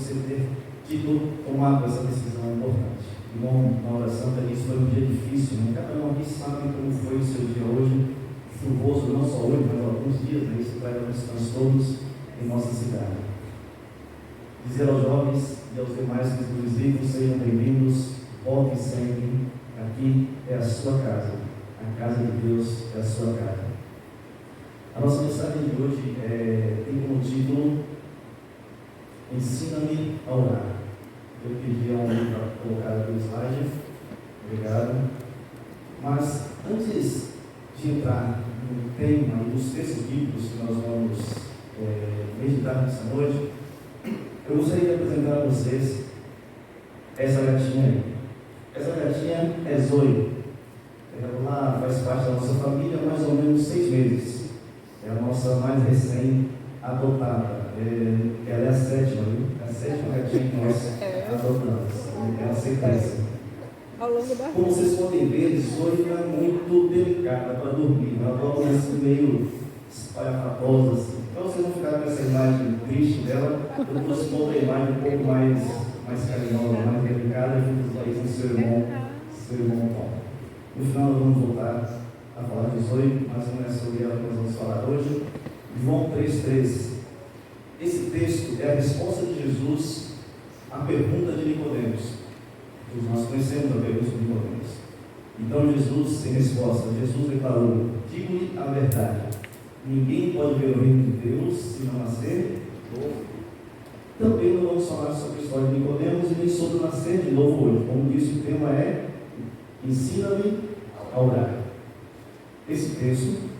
você ter tomado essa decisão importante. Irmão, na oração, que isso foi um dia difícil, né? Cada um aqui sabe como foi o seu dia hoje, chuvoso, não só hoje, mas alguns dias, né? Isso traz alguns transtornos em nossa cidade. Dizer aos jovens e aos demais que nos visitam, sejam bem-vindos, voltem sempre, aqui é a sua casa, a casa de Deus é a sua casa. A nossa mensagem de hoje tem como título Ensina-me a orar. Eu pedi a um para colocar aqui o slide, obrigado. Mas antes de entrar no tema e nos textos bíblicos que nós vamos meditar nessa noite, eu gostaria de apresentar a vocês essa gatinha aí. Essa gatinha é Zoe. Ela faz parte da nossa família há mais ou menos 6 meses. É a nossa mais recém-adotada. Ela é a sétima, viu? A sétima gatinha que nós adotamos. É a sequência. Ao longo da Como vocês podem ver, Zoe é muito delicada para dormir. Ela dorme assim meio espalhafatosa. Assim. Para vocês não ficarem com essa imagem triste dela, eu trouxe outra imagem um pouco mais carinhosa, mais delicada, junto com o seu irmão Tom. No final nós vamos voltar a falar de Zoe, mas não é sobre ela que nós vamos falar hoje. João 3,13. Esse texto é a resposta de Jesus à pergunta de Nicodemos. Nós conhecemos a pergunta de Nicodemos. Então Jesus, em resposta, Jesus declarou: digo-lhe a verdade, ninguém pode ver o reino de Deus se não nascer novo. Também não vamos falar sobre a história de Nicodemos e nem sobre o nascer de novo hoje. Como disse, o tema é Ensina-me a orar. Esse texto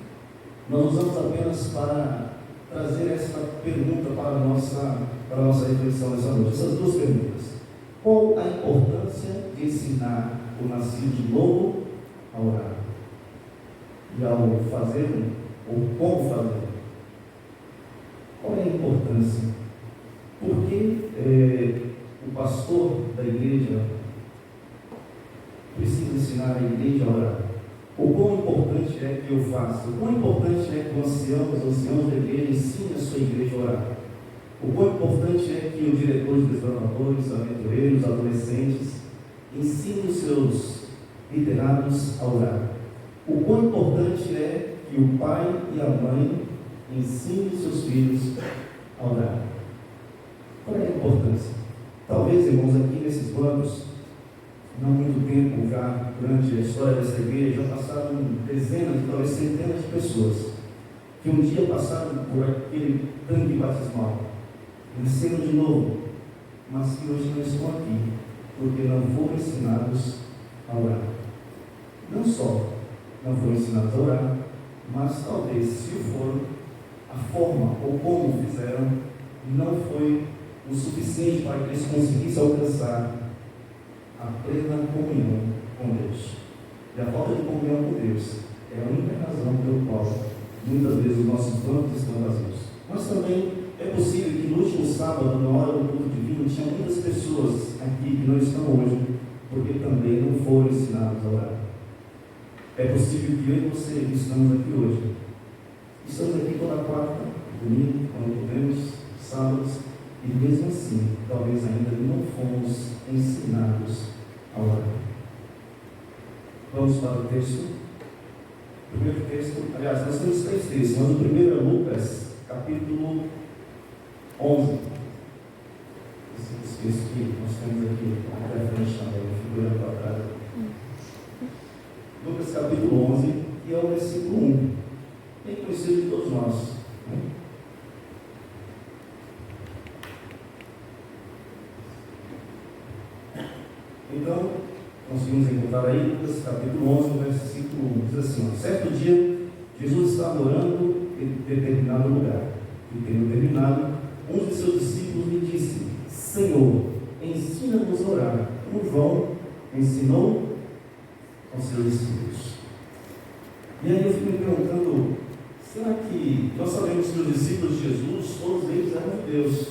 nós usamos apenas para trazer essa pergunta para a nossa reflexão nessa noite. Essas duas perguntas. Qual a importância de ensinar o nascido de novo a orar? E ao fazê-lo, ou como fazê-lo? Qual é a importância? Porque o pastor da igreja precisa ensinar a igreja a orar? O quão importante é que eu faça? O quão importante é que os anciãos da igreja ensinem a sua igreja a orar? O quão importante é que o diretor de desbravadores, aventureiros, adolescentes, ensine os seus liderados a orar? O quão importante é que o pai e a mãe ensinem seus filhos a orar? Qual é a importância? Talvez, irmãos, aqui nesses bancos, não muito tempo já, durante a história dessa igreja, já passaram dezenas, talvez centenas de pessoas que um dia passaram por aquele tanque batismal, nasceram de novo, mas que hoje não estão aqui, porque não foram ensinados a orar. Não só não foram ensinados a orar, mas talvez, se foram, a forma ou como fizeram não foi o suficiente para que eles conseguissem alcançar a plena comunhão com Deus. E a falta de comunhão com Deus é a única razão pelo qual muitas vezes os nossos bancos estão vazios. Mas também é possível que no último sábado, na hora do culto divino, tinha muitas pessoas aqui que não estão hoje, porque também não foram ensinados a orar. É possível que eu e você que estamos aqui hoje, estamos aqui toda quarta, domingo, quando podemos, sábados, e mesmo assim, talvez ainda não fomos ensinados a orar. Vamos para o texto. O primeiro texto, aliás, nós temos 3 textos, mas o primeiro é Lucas, capítulo 11. Esse texto que nós temos aqui, até a frente também, figurando para trás. Lucas, capítulo 11, e é o versículo 1, bem conhecido de todos nós. Né? Então, conseguimos encontrar aí Lucas capítulo 11, versículo 1, diz assim: certo dia, Jesus estava orando em determinado lugar, e tendo terminado, um de seus discípulos lhe disse: Senhor, ensina-nos a orar, como João ensinou aos seus discípulos. E aí eu fico me perguntando, será que nós sabemos que os discípulos de Jesus, todos eles eram judeus?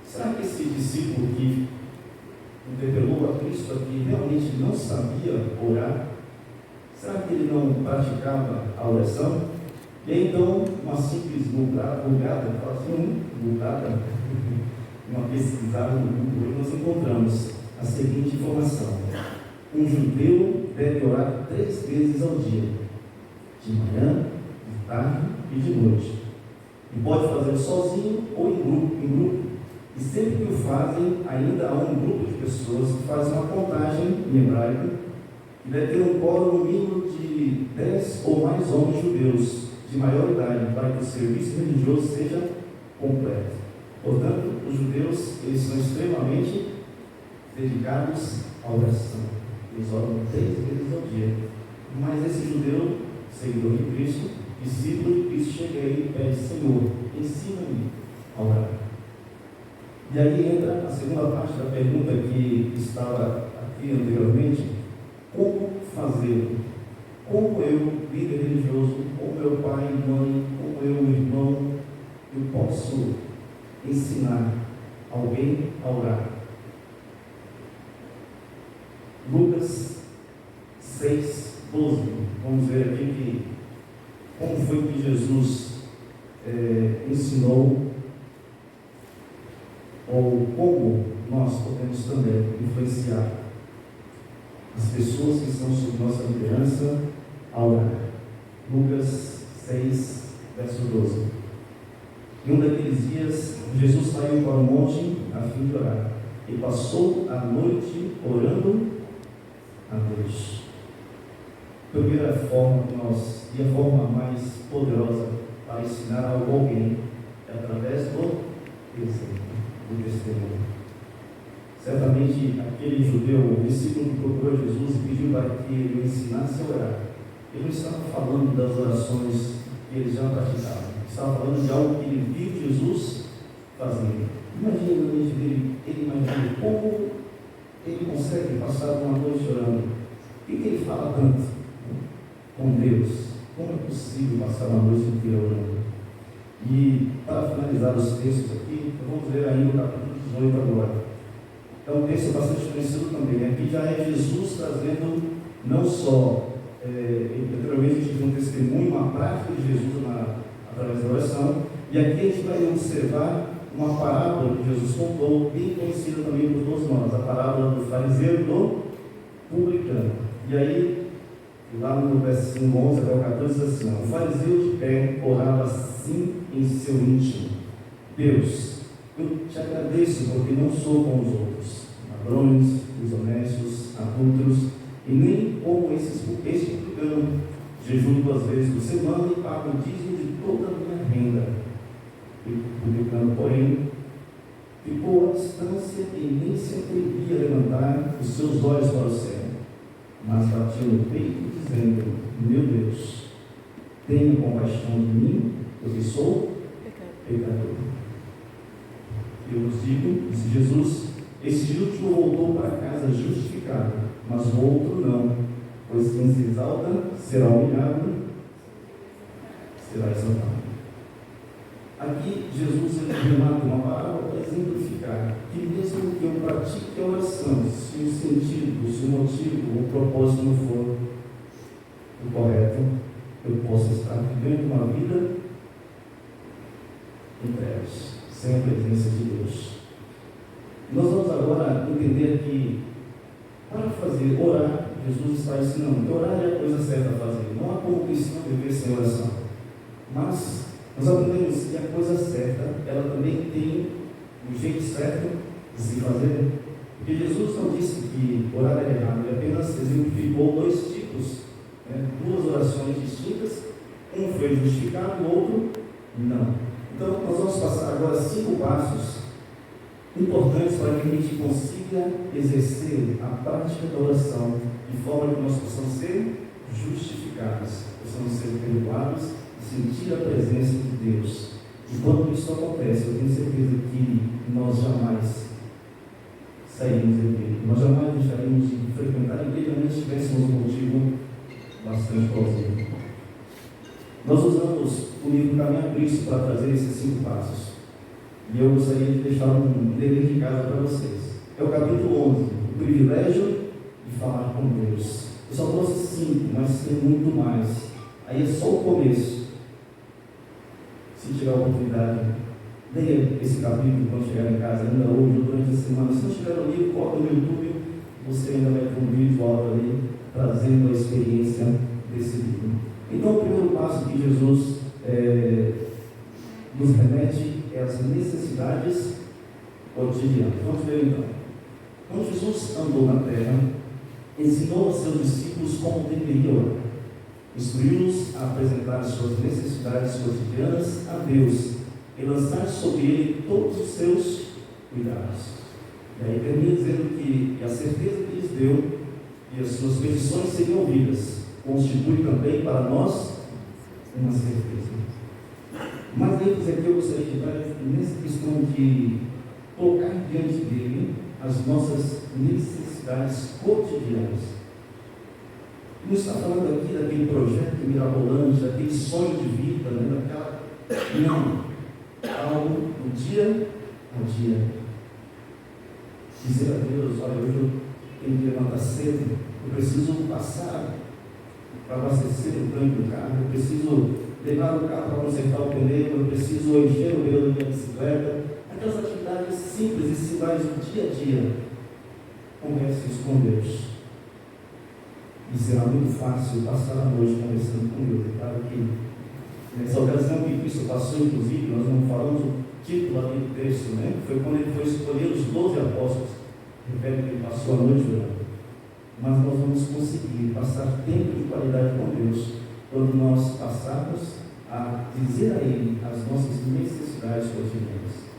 Será que esse discípulo que interpelou a Cristo aqui realmente não sabia orar? Será que ele não praticava a oração? E aí, então, uma simples vulgada, uma pesquisada no Google, nós encontramos a seguinte informação: um judeu deve orar 3 vezes ao dia, de manhã, de tarde e de noite. E pode fazer sozinho ou em grupo. E sempre que o fazem, ainda há um grupo de pessoas que fazem uma contagem em hebraico, que deve ter um quórum no mínimo de 10 ou mais homens judeus de maior idade, para que o serviço religioso seja completo. Portanto, os judeus, eles são extremamente dedicados à oração. Eles oram 3 vezes ao dia. Mas esse judeu, seguidor de Cristo, discípulo de Cristo, chega aí e pede: Senhor, ensina-me a orar. E aí entra a segunda parte da pergunta que estava aqui anteriormente: como fazer? Como eu, líder religioso, como meu pai e mãe, como eu, irmão, eu posso ensinar alguém a orar? Lucas 6:12. Vamos ver aqui como foi que Jesus ensinou, ou como nós podemos também influenciar as pessoas que estão sob nossa liderança a orar. Lucas 6, verso 12. Em um daqueles dias, Jesus saiu para o monte a fim de orar, e passou a noite orando a Deus. Primeira forma que nós, e a forma mais poderosa para ensinar algo a alguém, é através do exemplo, do testemunho. Certamente aquele judeu, o discípulo que procurou Jesus e pediu para que ele ensinasse a orar, ele não estava falando das orações que ele já praticava, estava falando de algo que ele viu Jesus fazendo. Imagina na mente dele, ele imagina como ele consegue passar uma noite orando. O que ele fala tanto com Deus? Como é possível passar uma noite inteira orando? E para finalizar os textos aqui, vamos ler ainda o capítulo 18 agora. É um texto bastante conhecido também. Aqui já é Jesus trazendo não só, anteriormente a gente viu um testemunho, uma prática de Jesus através da oração, e aqui a gente vai observar uma parábola que Jesus contou, bem conhecida também por todos nós, a parábola do fariseu e do publicano. E aí, lá no versículo 11 até o 14, diz assim: o fariseu de pé orava assim em seu íntimo: Deus, eu te agradeço porque não sou como os outros, ladrões, desonestos, adúlteros, e nem como esse publicano. Jejuo 2 vezes por semana e pago o dízimo de toda a minha renda. E o publicano, porém, ficou à distância e nem se atrevia a levantar os seus olhos para o céu, mas batia no peito, dizendo: meu Deus, tenha compaixão de mim, porque sou pecador. Eu vos digo, disse Jesus, esse último voltou para casa justificado, mas o outro não, pois quem se exalta será humilhado, será exaltado. Aqui Jesus remata uma parábola para exemplificar que mesmo que eu pratique a oração, se o sentido, se o motivo, o propósito não for o correto, eu posso estar vivendo uma vida em trevas, sem a presença de Deus. Nós vamos agora entender que para fazer orar, Jesus está ensinando que orar é a coisa certa a fazer. Não há como cristão viver sem oração. Mas nós aprendemos que a coisa certa, ela também tem um jeito certo de se fazer. Porque Jesus não disse que orar é errado, ele apenas exemplificou 2 tipos, 2 orações distintas. Um foi justificado, o outro não. Então nós vamos passar agora 5 passos importantes para que a gente consiga exercer a prática da oração de forma que nós possamos ser justificados, possamos ser perdoados e sentir a presença de Deus. E quando isso acontece, eu tenho certeza que nós jamais sairemos da igreja, nós jamais deixaremos de frequentar a igreja, a menos que tivéssemos um motivo bastante plausível. Nós usamos o livro Caminho a Cristo para trazer esses 5 passos. E eu gostaria de deixar um dever de casa para vocês. É o capítulo 11, o privilégio de falar com Deus. Eu só trouxe 5, mas tem muito mais. Aí é só o começo. Se tiver a oportunidade, Leia esse capítulo quando chegar em casa, ainda hoje ou durante a semana. Se não tiver no livro, coloca no YouTube, você ainda vai ter um vídeo áudio ali, trazendo a experiência desse livro. Então, o primeiro passo que Jesus nos remete é as necessidades cotidianas. Vamos ver então. Quando Jesus andou na terra, ensinou aos seus discípulos como deveriam orar. Instruiu-nos a apresentar suas necessidades cotidianas a Deus e lançar sobre Ele todos os seus cuidados. E aí termina dizendo que a certeza que lhes deu e as suas petições seriam ouvidas constitui também para nós uma certeza. Mas ênfase aqui eu gostaria de dar nessa questão de colocar diante dele as nossas necessidades cotidianas. Não está falando aqui daquele projeto mirabolante, daquele sonho de vida, né? Não, algo do dia a dia. Dizer a Deus, olha, hoje eu tenho que levantar cedo, eu preciso passar para abastecer o tanque do carro, eu preciso levar o carro para consertar o pneu, eu preciso encher o pneu da minha bicicleta. Aquelas atividades simples e sinais do dia a dia. Converse isso com Deus. E será muito fácil passar a noite conversando com Deus. É claro que nessa ocasião que Cristo passou, inclusive, nós não falamos o título ali do texto, né? Foi quando ele foi escolher os 12 apóstolos. Repete que ele passou a noite orando. Mas nós vamos conseguir passar tempo de qualidade com Deus quando nós passarmos a dizer a Ele as nossas necessidades cotidianas.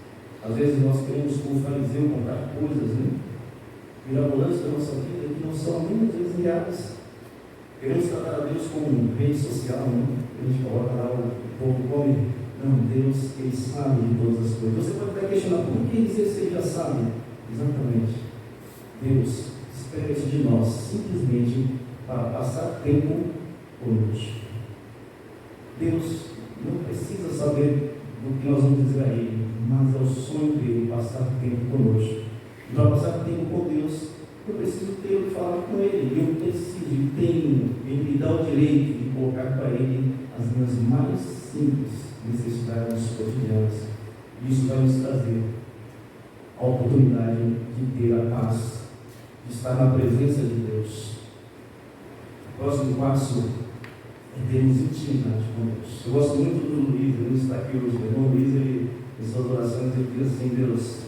Às vezes nós queremos, como fariseu, contar coisas, né? Mirabolantes da nossa vida que não são muitas vezes reais. Queremos tratar a Deus como um rede social, né? A gente coloca lá, o povo come. Não, Deus, Ele sabe de todas as coisas. Você pode até questionar, por que dizer se Ele já sabe? Exatamente. Deus espera isso de nós, simplesmente para passar tempo conosco. Deus não precisa saber do que nós vamos dizer a Ele, mas é o sonho dele passar tempo conosco. E para passar tempo com Deus, eu preciso ter o que falar com Ele. Eu preciso e tenho, Ele me dá o direito de colocar para Ele as minhas mais simples necessidades cotidianas. Isso vai nos trazer a oportunidade de ter a paz, de estar na presença de Deus. O próximo passo é termos intimidade com Deus. Eu gosto muito do Luiz, ele está aqui hoje. O irmão Luiz, em suas orações, ele diz assim: Deus,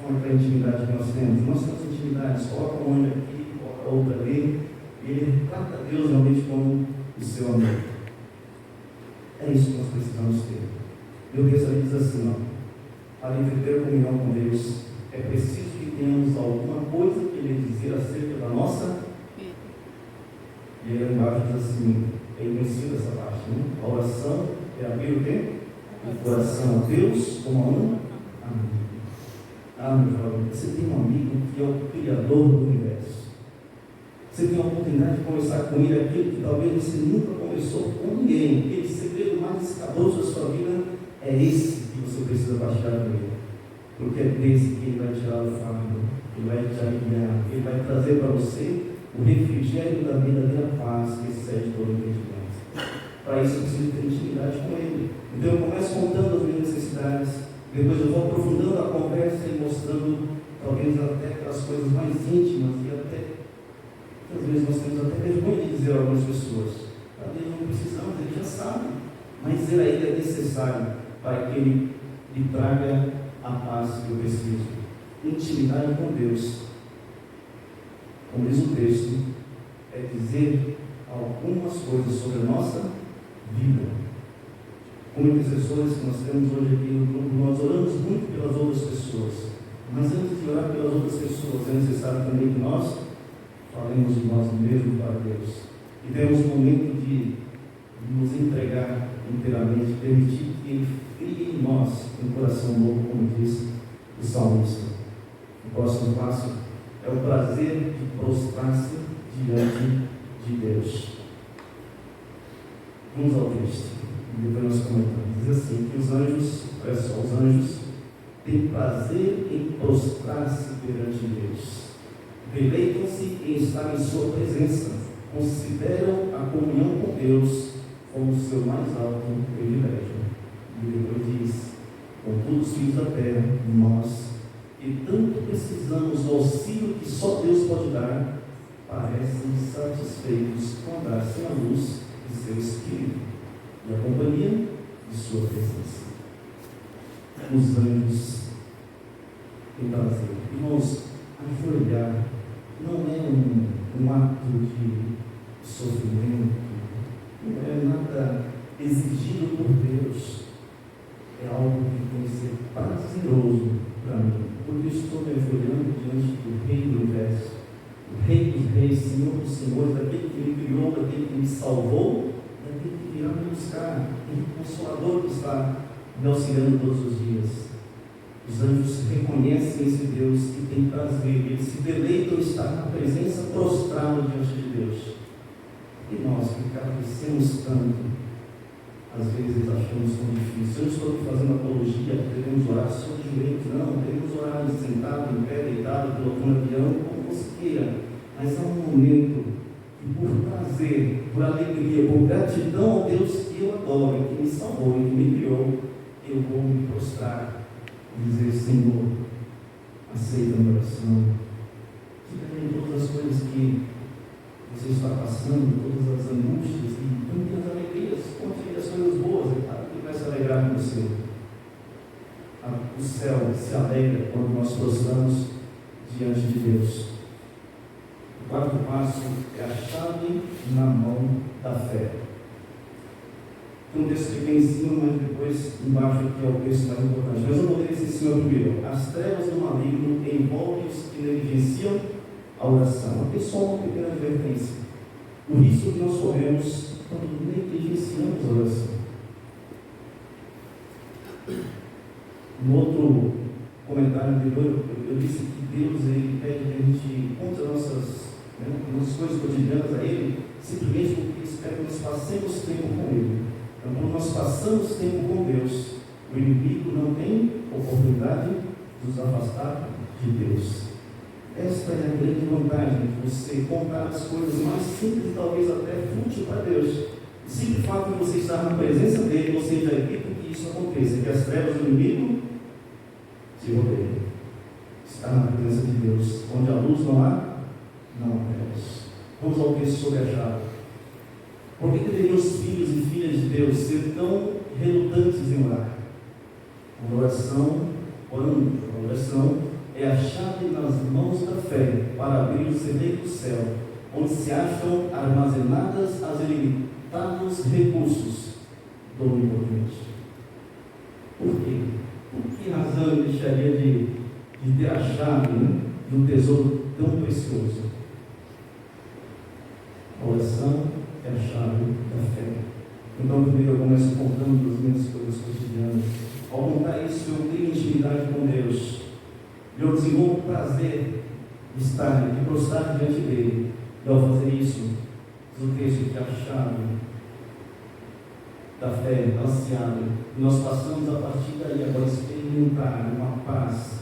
fala para a intimidade que nós temos. Nós temos intimidade, coloca uma olho aqui, coloca outra ali, e ele trata Deus realmente como o seu amigo. É isso que nós precisamos ter. Meu Deus ali diz assim, para ter comunhão com Deus, é preciso que tenhamos alguma coisa que Ele dizer acerca da nossa. E aí embaixo diz assim, é conhecido essa parte, né? A oração é abrir o quê? O coração a Deus como a um amigo. Meu jovem, você tem um amigo que é o Criador do universo. Você tem a oportunidade de conversar com Ele aquilo que talvez você nunca conversou com ninguém. Aquele segredo mais escabroso da sua vida é esse que você precisa baixar com Ele. Porque é desse que Ele vai tirar o fardo, Ele vai te aliviar, Ele vai trazer para você o refrigério da verdadeira paz que excede todo entendimento. Para isso eu preciso ter intimidade com Ele. Então eu começo contando as minhas necessidades, depois eu vou aprofundando a conversa e mostrando talvez até aquelas coisas mais íntimas e até às vezes nós temos até vergonha de dizer a algumas pessoas. Talvez não precisamos, Ele já sabe, mas dizer a Ele é necessário para que Ele lhe traga a paz que eu preciso. Intimidade com Deus, como diz o texto, é dizer algumas coisas sobre a nossa vida. Como intercessores que nós temos hoje aqui no grupo, nós oramos muito pelas outras pessoas, mas antes de orar pelas outras pessoas, é necessário também que nós falemos de nós mesmos para Deus e temos um momento de nos entregar inteiramente, permitir que Ele crie em nós um coração novo, como diz o salmista. O próximo passo é o prazer de prostrar-se diante de Deus. Vamos ao texto, e depois nós comentamos. Diz assim, que os anjos, olha só, os anjos têm prazer em prostrar-se perante Deus. Deleitam-se em estar em sua presença, consideram a comunhão com Deus como seu mais alto privilégio. E depois diz, Contudo, os filhos da terra, nós, que tanto precisamos do auxílio que só Deus pode dar, parecem satisfeitos com andar sem a luz de seu Espírito e a companhia de sua presença. Os anjos têm prazer. Irmãos, ajoelhar não é um ato de sofrimento, não é nada exigido por Deus, é algo que tem que ser prazeroso para mim, porque estou me ajoelhando diante do Rei do Universo, o Rei dos Reis, Senhor dos Senhores, daquele que me criou, daquele que me salvou, daquele que virá me buscar, o Consolador que está me auxiliando todos os dias. Os anjos reconhecem esse Deus que tem prazer, eles se deleitam em estar na presença, prostrado diante de Deus. E nós que carecemos tanto, às vezes achamos tão difícil. Eu não estou aqui fazendo apologia, devemos orar só de joelhos, não, devemos orar sentado, em pé, deitado, pilotando avião, como você queira. Mas há um momento que, por prazer, por alegria, por gratidão ao Deus que eu adoro, que me salvou e que me criou, eu vou me prostrar e dizer: Senhor, aceita a minha oração. Diga aí todas as coisas que você está passando, todas as angústias e tantas alegrias. Conte aí as coisas boas, é claro que vai se alegrar com você. O céu se alegra quando nós prostramos diante de Deus. O quarto passo é a chave na mão da fé. Tem um texto que vem em cima, mas depois embaixo aqui é o texto mais importante. Mas eu vou ler esse em cima primeiro. As trevas do maligno envolvem os que negligenciam a oração. Aqui só uma pequena advertência. O risco que nós corremos quando negligenciamos a oração. No outro comentário anterior, eu disse que Deus ele pede que a gente conte as nossas coisas cotidianas a Ele, simplesmente porque Ele espera que nós passemos tempo com Ele. Então, quando nós passamos tempo com Deus, o inimigo não tem oportunidade de nos afastar de Deus. Esta é a grande vantagem de você contar as coisas mais simples, talvez até fútil para Deus. O simples fato de você estar na presença dele, você já evita que isso aconteça, que as trevas do inimigo se rodeiam. Estar na presença de Deus, onde a luz não há trevas. Vamos ao texto sobre a chave. Por que deveriam os filhos e filhas de Deus ser tão relutantes em orar? A oração, orando, a oração é a chave nas mãos da fé para abrir o celeiro do céu, onde se acham armazenadas as ilimitados recursos do Onipotente. Por quê? Por que razão eu deixaria de ter a chave de um tesouro tão precioso? A oração é a chave da fé. Então, primeiro eu começo contando as minhas coisas cotidianas. Ao contar isso, eu tenho intimidade com Deus. Eu desenvolvo o prazer de estar, de prostrar diante dele. E ao fazer isso, diz o texto que a chave da fé, ela se abre. E nós passamos a partir daí agora a experimentar uma paz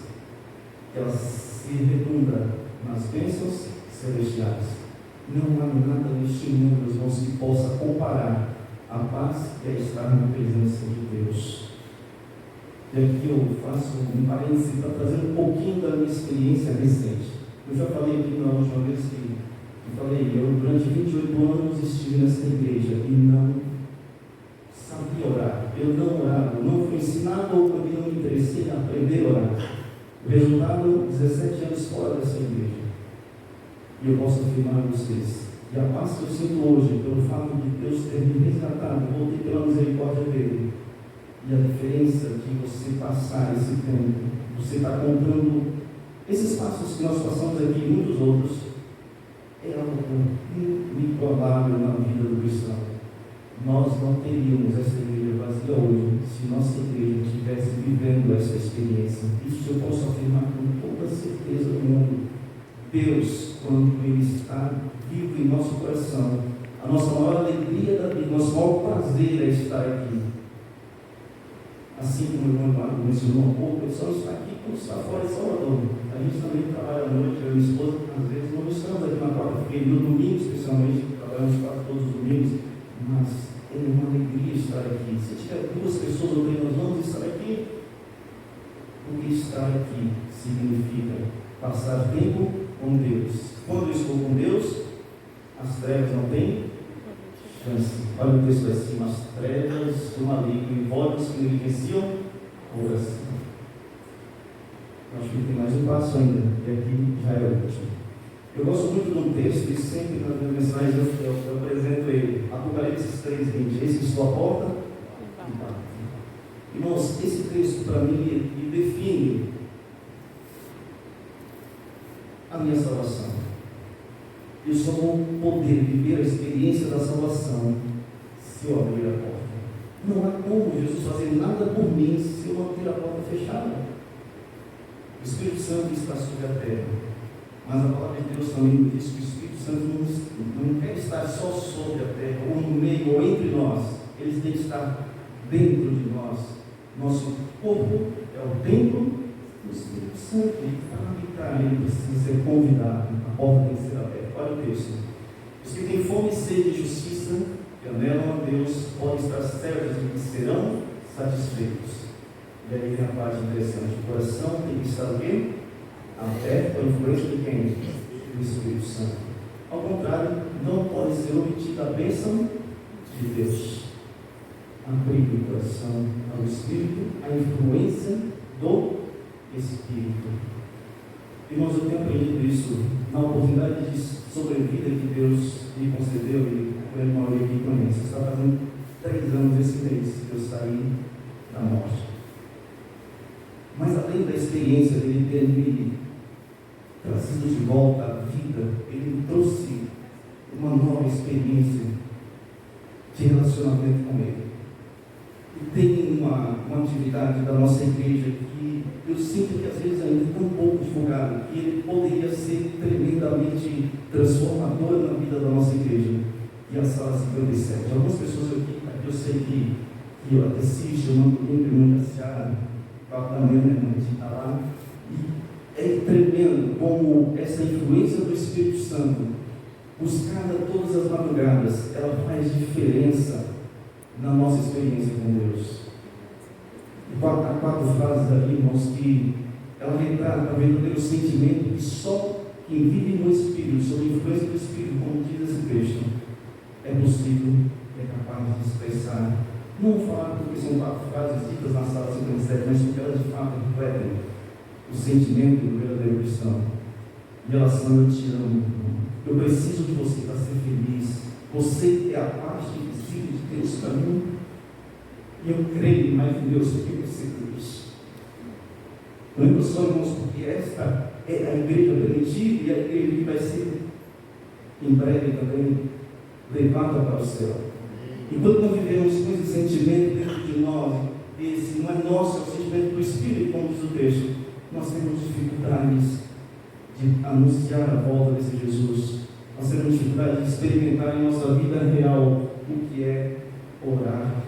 que ela se redunda nas bênçãos celestiais. Não há nada neste mundo, irmãos, que possa comparar a paz que é estar na presença de Deus. E aqui eu faço um parênteses para trazer um pouquinho da minha experiência recente. Eu já falei aqui na última vez que eu durante 28 anos estive nessa igreja e não sabia orar. Eu não orava, eu não fui ensinado ou também não me interessei em aprender a orar. O resultado, 17 anos fora dessa igreja. E eu posso afirmar a vocês, e a paz que eu sinto hoje, pelo fato de Deus ter me resgatado, voltei pela misericórdia dele, e a diferença de você passar esse tempo, você está contando esses passos que nós passamos aqui e muitos outros, é algo inigualável na vida do cristão. Nós não teríamos essa igreja vazia hoje se nossa igreja estivesse vivendo essa experiência. Isso eu posso afirmar com toda certeza do mundo. Deus, quando Ele está vivo em nosso coração, a nossa maior alegria da vida, nosso maior prazer é estar aqui. Assim como o irmão Eduardo mencionou um pouco, ele só está aqui quando está fora de Salvador. A gente também trabalha à noite, eu e minha esposa, às vezes não estamos aqui na quarta-feira, no domingo especialmente, trabalhamos quase todos os domingos, mas é uma alegria estar aqui. Se tiver 2 pessoas ou 3, nós vamos estar aqui. que estar aqui significa passar tempo com Deus. Quando eu estou com Deus, as trevas não têm chance. Olha o texto assim: as trevas do maligno envolvem os que negligenciam o coração. Acho que tem mais um passo ainda, e aqui já é o último. Eu gosto muito de um texto, e sempre nas minhas mensagens eu apresento ele. Apocalipse 3:20. Eis que estou à porta e bato. Irmãos, esse texto para mim ele define a minha salvação. Eu só vou poder viver a experiência da salvação se eu abrir a porta. Não há como Jesus fazer nada por mim se eu manter a porta fechada. O Espírito Santo está sobre a terra, mas a palavra de Deus também diz que o Espírito Santo não quer estar só sobre a terra, ou no meio, ou entre nós. Ele tem que estar dentro de nós. Nosso corpo é o templo do Espírito Santo, e para habitar ele precisa ser convidado, a porta tem que ser aberta. Olha o texto: os que têm fome e sede de justiça, que anelam a Deus, podem estar certos de que serão satisfeitos. E aí vem a parte interessante: o coração tem que estar o quê? Aberto à influência de quem? Do Espírito Santo. Ao contrário, não pode ser obtida a bênção de Deus. Abrir o coração ao Espírito, a influência do Espírito. Irmãos, eu tenho aprendido isso na oportunidade de sobrevida que Deus me concedeu, e a grande maioria aqui conhece. Está fazendo 3 anos esse mês que eu saí da morte. Mas além da experiência dele ter me trazido de volta à vida, ele me trouxe uma nova experiência de relacionamento com ele. E tem uma atividade da nossa igreja que eu sinto que às vezes ainda está um pouco divulgada, que ele poderia ser tremendamente transformador na vida da nossa igreja, e a sala 57. Algumas pessoas aqui eu sei que assistem, o nome do irmão Jaciara, da manhã, a gente está lá, e é tremendo como essa influência do Espírito Santo, buscada todas as madrugadas, ela faz diferença na nossa experiência com Deus. E há 4 frases ali, irmãos, que ela retrata o verdadeiro sentimento que só quem vive no Espírito, sob a influência do Espírito, como diz esse texto, é possível, é capaz de expressar. Não vou falar porque são 4 frases ditas na sala 57, mas porque elas de fato refletem o sentimento do verdadeiro cristão. Em relação a eu te amo, eu preciso de você para ser feliz. Você é a parte invisível de Deus para mim. E eu creio mais em Deus do que você, Deus. Lembra só, irmãos, porque esta é a igreja primitiva, e a igreja que vai ser em breve também levada para o céu. Enquanto não vivemos com esse sentimento dentro de nós, esse não é nosso, é o sentimento do Espírito, como diz o texto, nós temos dificuldades de anunciar a volta desse Jesus. Nós temos dificuldade de experimentar em nossa vida real o que é orar.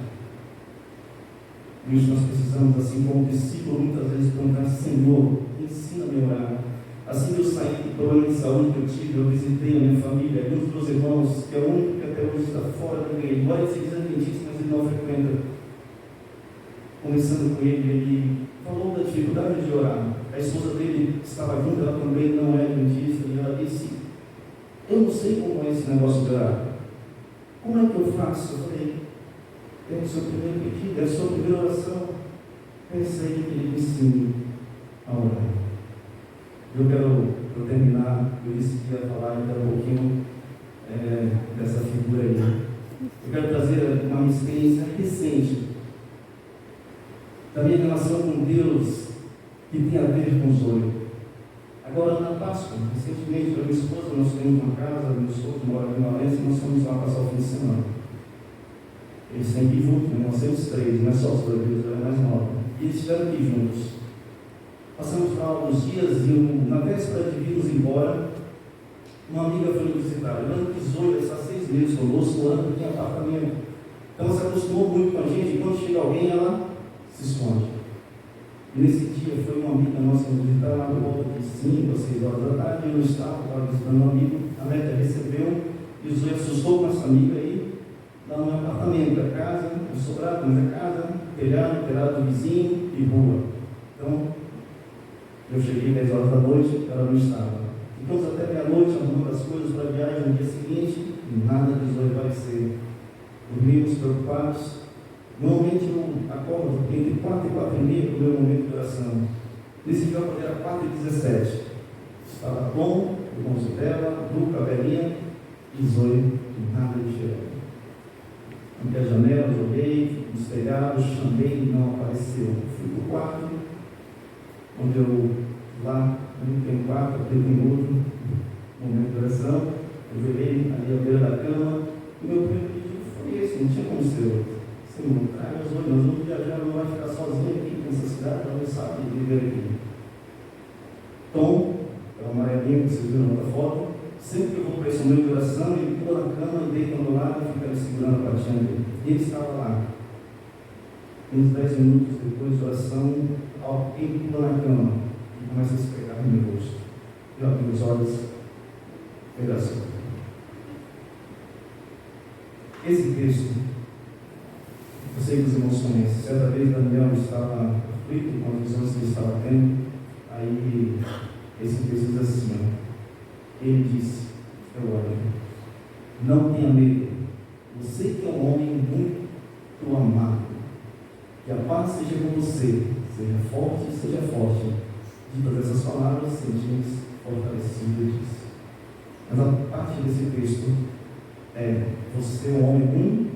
Por isso nós precisamos, assim como discípulo, muitas vezes perguntar: Senhor, ensina-me a orar. Assim que eu saí do problema de saúde que eu tive, eu visitei a minha família, e um dos meus irmãos, que é o único que até hoje está fora da igreja, embora ele seja adventista, mas ele não frequenta. Conversando com ele, ele falou da dificuldade de orar. A esposa dele estava junto, ela também não é adventista, e ela disse: eu não sei como é esse negócio de orar. Como é que eu faço? Eu falei: é o seu primeiro pedido, é a sua primeira oração. Pensei que ele me ensine a orar. Eu quero terminar, eu disse que ia falar ainda um pouquinho dessa figura aí. Eu quero trazer uma experiência recente da minha relação com Deus, que tem a ver com os olhos. Agora, na Páscoa, recentemente, eu e minha esposa, nós temos uma casa, meu esposo mora em Valência, e nós fomos lá passar o fim de semana. Eles têm que ir juntos, né? Nós temos 3, não é só os 2, ela é mais nova. E eles estiveram aqui juntos. Passamos lá alguns dias e na véspera de virmos embora, uma amiga foi nos visitar. Ela pisou, ela está 6 meses conosco, ela tinha apartamento. Então ela se acostumou muito com a gente, e quando chega alguém, ela se esconde. E nesse dia foi uma amiga nossa nos visitar lá por volta de 5 ou 6 horas da tarde, eu estava visitando um amigo, a Neta recebeu, e o Zoe assustou com essa amiga aí, lá no apartamento, a casa, o sobrado, mas a casa, telhado do vizinho e rua. Então, Eu cheguei 10 horas da noite, ela não estava. Ficamos até meia-noite arrumando as coisas para a viagem no dia seguinte, e nada de Zoe aparecer. Dormimos preocupados. Normalmente eu acordo entre 4 e 4 e meia para o meu momento de oração. Nesse dia eu era 4h17. Estava Tom, o irmãozinho dela, Luca, a velhinha e Zoe, e nada de chegar. Abri a janela, joguei, nos telhados, chamei e não apareceu. Fui para o quarto, onde eu lá, um tem um quarto, aqui tem outro, momento de oração. Eu joguei ali à beira da cama. O meu primeiro pedido foi esse, não tinha como ser outro. Senhor, traga as olhos, nós vamos viajar, não vai ficar sozinho aqui nessa cidade, ela não sabe viver aqui. Tom, é o amarelinho que vocês viram na outra foto, sempre que eu vou para esse momento de oração, ele pula na cama e deita ao meu lado e fica me segurando a patinha dele. E ele estava lá. Uns 10 minutos depois de oração, alguém pula na cama e começa a esfregar no meu rosto. Eu abri os olhos, oração. Esse texto, eu sei que os irmãos conhecem. Certa vez Daniel estava aflito com as visões que ele estava tendo. Aí esse texto diz assim, ele disse, eu olho, não tenha medo, você que é um homem muito amado, que a paz seja com você, seja forte. Ditas essas palavras, sentimos fortalecidos. Mas a parte desse texto é, você é um homem muito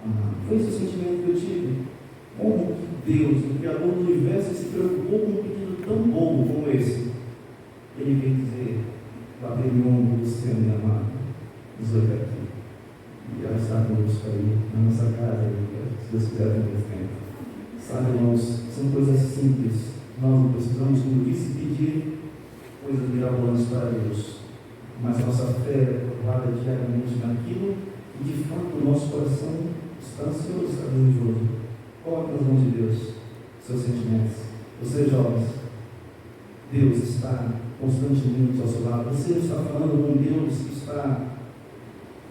amado. Foi esse o sentimento que eu tive. Como Deus, o Criador do Universo, se preocupou com um pedido tão bom como esse. Ele veio dizer, bater no ombro, você é meu amado, nos olhos aqui. E ela está conosco aí, na nossa casa, se Deus quiser, no mesmo tempo. Sabe, irmãos, são coisas simples. Nós não precisamos, como disse, pedir coisas mirabolantes para Deus. Mas a nossa fé é provada diariamente naquilo que, de fato, o nosso coração está ansioso, está desejoso. Coloque nas mãos de Deus seus sentimentos. Vocês, jovens, Deus está constantemente ao seu lado. Você está falando com Deus que está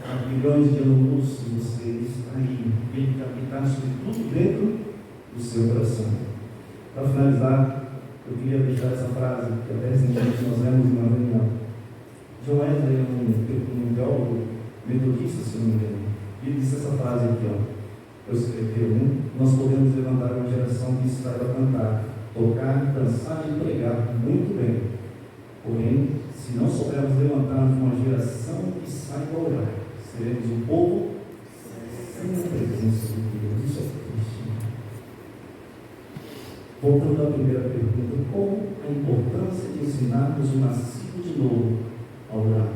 a bilhões de anos de você. Ele está aí. Ele quer habitar sobre tudo dentro do seu coração. Para finalizar, eu queria deixar essa frase que até recentemente nós vemos em uma reunião. John Wesley é um teólogo metodista, se não me engano. Ele disse essa frase aqui, eu escrevi, nós podemos levantar uma geração que saiba cantar, tocar, dançar e pregar muito bem. Porém, se não soubermos levantarmos uma geração que saiba orar, seremos um povo sem a presença de Deus. Isso é triste. Voltando à primeira pergunta, qual a importância de ensinarmos o nascido de novo a orar?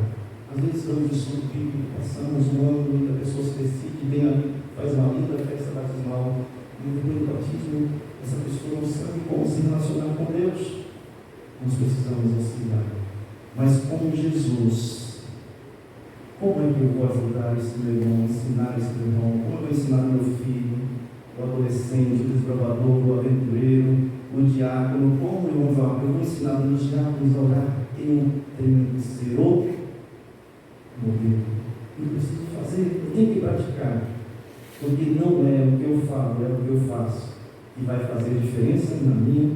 Às vezes damos estudo bíblico, passamos um ano e a pessoa se decide, vem ali, faz uma linda festa batismal, e depois do batismo, essa pessoa não sabe como se relacionar com Deus. Nós precisamos auxiliar. Mas como Jesus, como é que eu vou ajudar esse meu irmão, ensinar esse meu irmão? Como eu vou ensinar meu filho, o adolescente, o desbravador, o aventureiro, o diácono? Como eu vou ensinar os diáconos a orar? Eu tenho que ser o modelo. Eu preciso fazer, eu tenho que praticar. Porque não é o que eu falo, é o que eu faço que vai fazer diferença na minha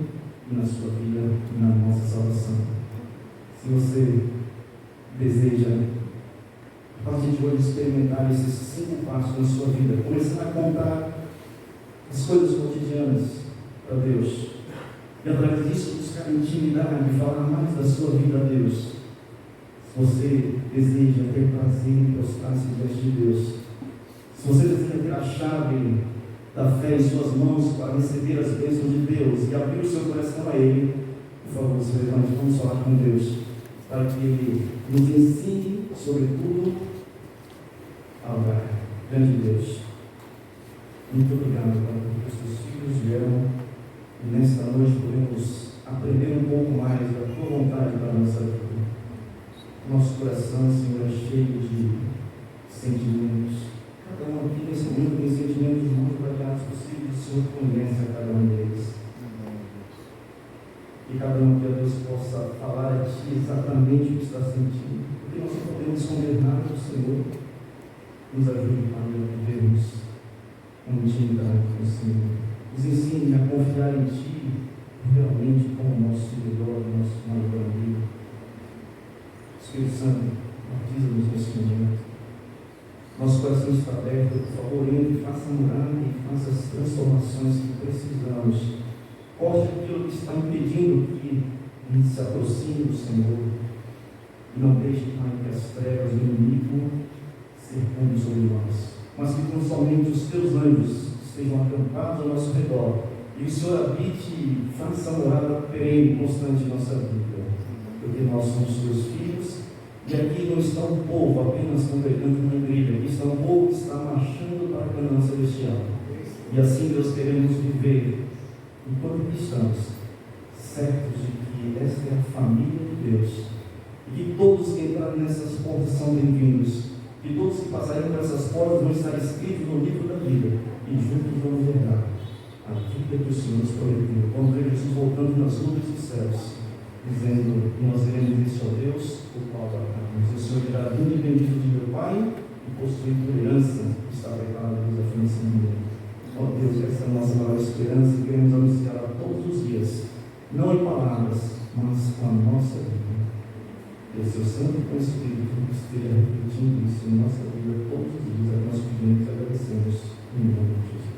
e na sua vida e na nossa salvação. Se você deseja, a partir de hoje, experimentar esses 5 passos na sua vida, começar a contar as coisas cotidianas para Deus, e através disso buscar intimidade, falar mais da sua vida a Deus. Se você deseja ter prazer em prostrar-se diante de Deus, se você deseja ter a chave da fé em suas mãos para receber as bênçãos de Deus e abrir o seu coração a Ele, por favor, você levante, vamos falar com Deus, para que Ele nos ensine, sobretudo, a orar diante de Deus. Muito obrigado, Pai, porque os teus filhos vieram e nesta noite podemos aprender um pouco mais da tua vontade para a nossa vida. Nosso coração, Senhor, é cheio de sentimentos. Cada um aqui nesse mundo tem sentimentos muito variados possíveis. O Senhor conhece a cada um deles. E cada um que a Deus possa falar a Ti exatamente o que está sentindo. Porque nós não podemos esconder nada do Senhor. Nos ajude, Pai, a vivermos com intimidade com o Senhor. Nos ensine a confiar em Ti realmente como nosso seguidor, nosso maior amigo. Espírito Santo, batiza-nos nesse momento. Nosso coração está aberto, por favor, entre, faça morar e faça as transformações que precisamos. Corte aquilo que está impedindo que a gente se aproxime do Senhor. E não deixe, Pai, que as trevas do inimigo cercando sobre nós. Mas que tão somente os teus anjos estejam acampados ao nosso redor. E o Senhor habite e faça morada perene, constante em nossa vida. Porque nós somos teus filhos. E aqui não está um povo apenas congregando uma igreja, aqui está um povo que está marchando para a Canaã celestial. E assim, Deus, queremos viver enquanto cristãos, certos de que esta é a família de Deus. E que todos que entrarem nessas portas são bem-vindos. Que todos que passarem por essas portas vão estar escritos no livro da vida. E juntos vamos herdar a vida que o Senhor nos prometeu. Vamos ver Jesus voltando nas nuvens dos céus, dizendo: nós veremos este ó Deus, o qual adoramos. O Senhor dirá: vindo e bendito de meu Pai, e possuir por herança que está preparada nos afins do mundo. Ó Deus, essa é a nossa maior esperança e queremos anunciá-la todos os dias, não em palavras, mas com a nossa vida. Que o seu Santo Espírito esteja repetindo isso em nossa vida todos os dias. Nós pedimos e agradecemos em nome de Jesus.